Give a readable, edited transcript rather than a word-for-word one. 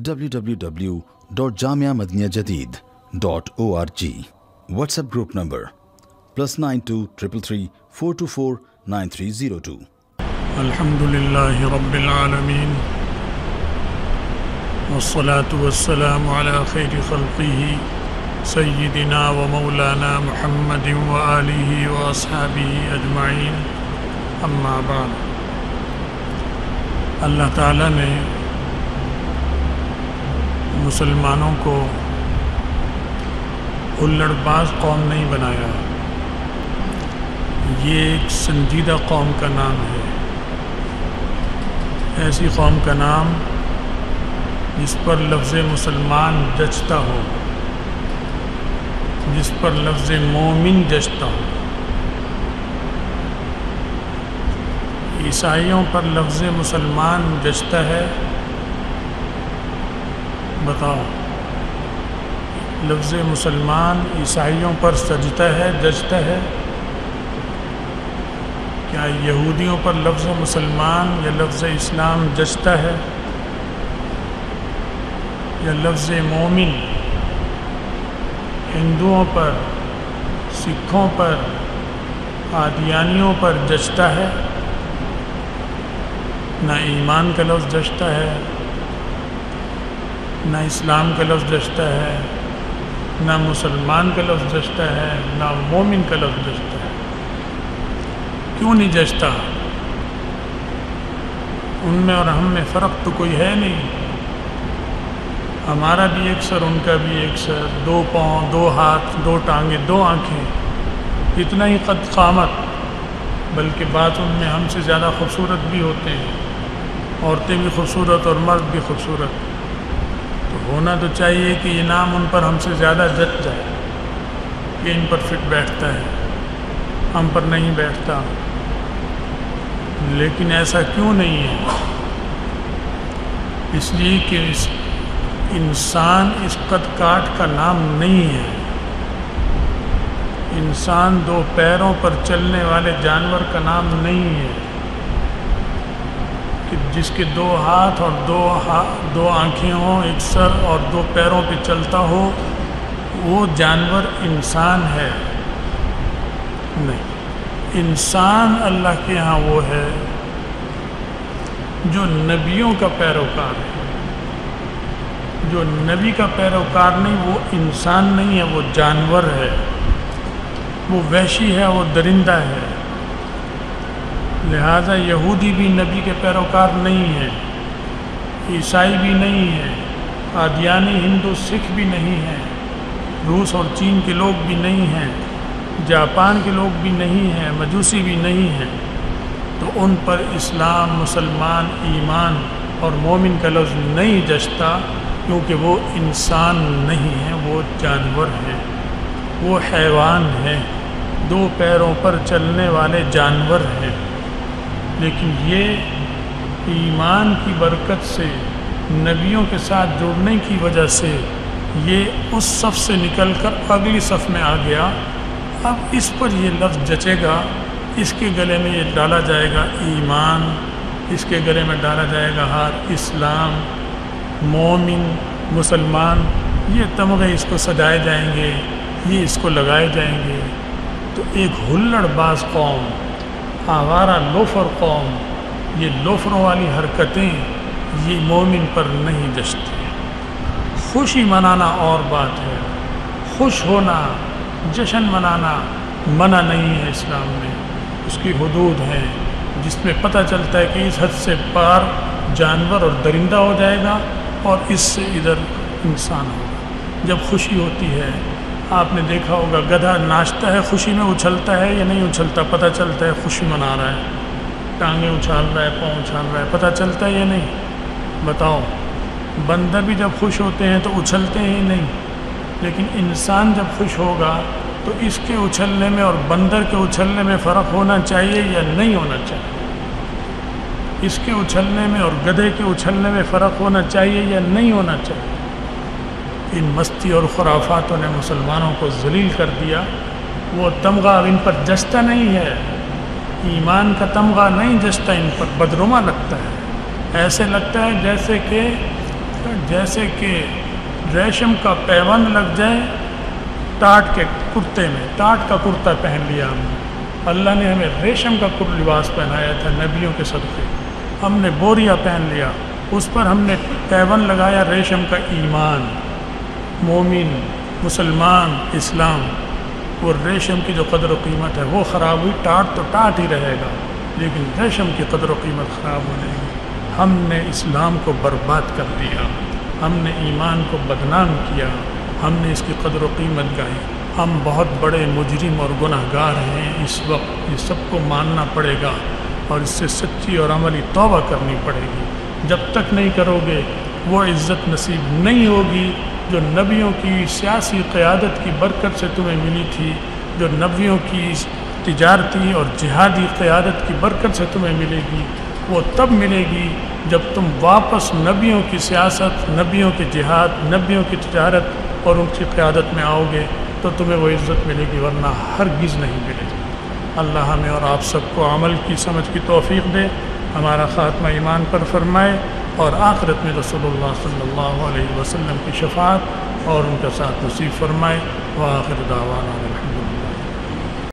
www.jamiamadiniyajadid.org. WhatsApp group number +92 333 424 9302. الحمدللہ رب العالمین والصلاة والسلام على خیر خلقہ سیدنا و مولانا محمد وآلہ واصحابہ اجمعین، اما بعد۔ اللہ تعالیٰ نے مسلمانوں کو الڑ باز قوم نہیں بنایا، یہ ایک سنجیدہ قوم کا نام ہے، ایسی قوم کا نام جس پر لفظ مسلمان جچتا ہو، جس پر لفظ مومن جچتا ہو۔ عیسائیوں پر لفظ مسلمان جچتا ہے؟ بتاؤ، لفظ مسلمان عیسائیوں پر سجتا ہے، جچتا ہے؟ کیا یہودیوں پر لفظ مسلمان یا لفظ اسلام جچتا ہے؟ یا لفظ مومن ہندوؤں پر، سکھوں پر، قادیانیوں پر جچتا ہے؟ نہ ایمان کا لفظ جچتا ہے، نہ اسلام کا لفظ جچتا ہے، نہ مسلمان کا لفظ جچتا ہے، نہ مومن کا لفظ جچتا ہے۔ کیوں نہیں جچتا؟ ان میں اور ہم میں فرق تو کوئی ہے نہیں، ہمارا بھی ایک سر، ان کا بھی ایک سر، 2 پاؤں، 2 ہاتھ، 2 ٹانگیں، 2 آنکھیں، اتنا ہی قد قامت، بلکہ بعض ان میں ہم سے زیادہ خوبصورت بھی ہوتے ہیں، عورتیں بھی خوبصورت اور مرد بھی خوبصورت۔ تو ہونا تو چاہیے کہ یہ نام ان پر ہم سے زیادہ جچ جائے، کہ ان پر فٹ بیٹھتا ہے، ہم پر نہیں بیٹھتا۔ لیکن ایسا کیوں نہیں ہے؟ اس لیے کہ انسان اس قد کاٹ کا نام نہیں ہے۔ انسان 2 پیروں پر چلنے والے جانور کا نام نہیں ہے، کہ جس کے 2 ہاتھ اور 2 آنکھیں ہوں، ایک سر اور 2 پیروں پہ چلتا ہو، وہ جانور انسان ہے؟ نہیں، انسان اللہ کے ہاں وہ ہے جو نبیوں کا پیروکار ہے۔ جو نبی کا پیروکار نہیں، وہ انسان نہیں ہے، وہ جانور ہے، وہ وحشی ہے، وہ درندہ ہے۔ لہذا یہودی بھی نبی کے پیروکار نہیں ہے، عیسائی بھی نہیں ہے، قادیانی ہندو سکھ بھی نہیں ہیں، روس اور چین کے لوگ بھی نہیں ہیں، جاپان کے لوگ بھی نہیں ہیں، مجوسی بھی نہیں ہیں۔ تو ان پر اسلام، مسلمان، ایمان اور مومن کا لفظ نہیں جچتا، کیونکہ وہ انسان نہیں ہیں، وہ جانور ہیں، وہ حیوان ہیں، 2 پیروں پر چلنے والے جانور ہیں۔ لیکن یہ ایمان کی برکت سے، نبیوں کے ساتھ جڑنے کی وجہ سے یہ اس صف سے نکل کر اگلی صف میں آ گیا۔ اب اس پر یہ لفظ جچے گا، اس کے گلے میں یہ ڈالا جائے گا ایمان، اس کے گلے میں ڈالا جائے گا ہاتھ اسلام، مومن، مسلمان، یہ تمغے اس کو سجائے جائیں گے، یہ اس کو لگائے جائیں گے۔ تو ایک ہلڑ باز قوم، آوارہ لوفر قوم، یہ لوفروں والی حرکتیں یہ مومن پر نہیں جچتی۔ خوشی منانا اور بات ہے، خوش ہونا، جشن منانا منع نہیں ہے اسلام میں، اس کی حدود ہیں جس میں پتہ چلتا ہے کہ اس حد سے پار جانور اور درندہ ہو جائے گا اور اس سے ادھر انسان ہوگا۔ جب خوشی ہوتی ہے، آپ نے دیکھا ہوگا گدھا ناچتا ہے، خوشی میں اچھلتا ہے یا نہیں اچھلتا؟ پتہ چلتا ہے خوشی منا رہا ہے، ٹانگیں اچھال رہا ہے، پاؤں اچھال رہا ہے، پتہ چلتا ہے یا نہیں؟ بتاؤ، بندر بھی جب خوش ہوتے ہیں تو اچھلتے ہی نہیں، لیکن انسان جب خوش ہوگا تو اس کے اچھلنے میں اور بندر کے اچھلنے میں فرق ہونا چاہیے یا نہیں ہونا چاہیے؟ اس کے اچھلنے میں اور گدھے کے اچھلنے میں فرق ہونا چاہیے یا نہیں ہونا چاہیے؟ ان مستی اور خرافاتوں نے مسلمانوں کو ذلیل کر دیا۔ وہ تمغہ ان پر جچتا نہیں ہے، ایمان کا تمغہ نہیں جچتا ان پر، بدنما لگتا ہے۔ ایسے لگتا ہے جیسے کہ جیسے کہ ریشم کا پیوند لگ جائے ٹاٹ کے کرتے میں، ٹاٹ کا کرتا پہن لیا ہم نے، اللہ نے ہمیں ریشم کا لباس پہنایا تھا نبیوں کے صدقے، ہم نے بوریا پہن لیا، اس پر ہم نے پیوند لگایا ریشم کا ایمان، مومن، مسلمان، اسلام، وہ ریشم کی جو قدر و قیمت ہے وہ خراب ہوئی، ٹاٹ تو ٹاٹ ہی رہے گا لیکن ریشم کی قدر و قیمت خراب ہو جائے گی۔ ہم نے اسلام کو برباد کر دیا، ہم نے ایمان کو بدنام کیا، ہم نے اس کی قدر و قیمت گائی، ہم بہت بڑے مجرم اور گناہ گار ہیں۔ اس وقت یہ سب کو ماننا پڑے گا اور اس سے سچی اور عملی توبہ کرنی پڑے گی۔ جب تک نہیں کرو گے وہ عزت نصیب نہیں ہوگی جو نبیوں کی سیاسی قیادت کی برکت سے تمہیں ملی تھی، جو نبیوں کی تجارتی اور جہادی قیادت کی برکت سے تمہیں ملے گی۔ وہ تب ملے گی جب تم واپس نبیوں کی سیاست، نبیوں کے جہاد، نبیوں کی تجارت اور ان کی قیادت میں آؤ گے تو تمہیں وہ عزت ملے گی، ورنہ ہرگز نہیں ملے گی۔ اللہ ہمیں اور آپ سب کو عمل کی سمجھ کی توفیق دے، ہمارا خاتمہ ایمان پر فرمائے اور آخرت میں رسول اللہ صلی اللہ علیہ وسلم کی شفاعت اور ان کا ساتھ نصیب فرمائے۔ وآخر دعوانا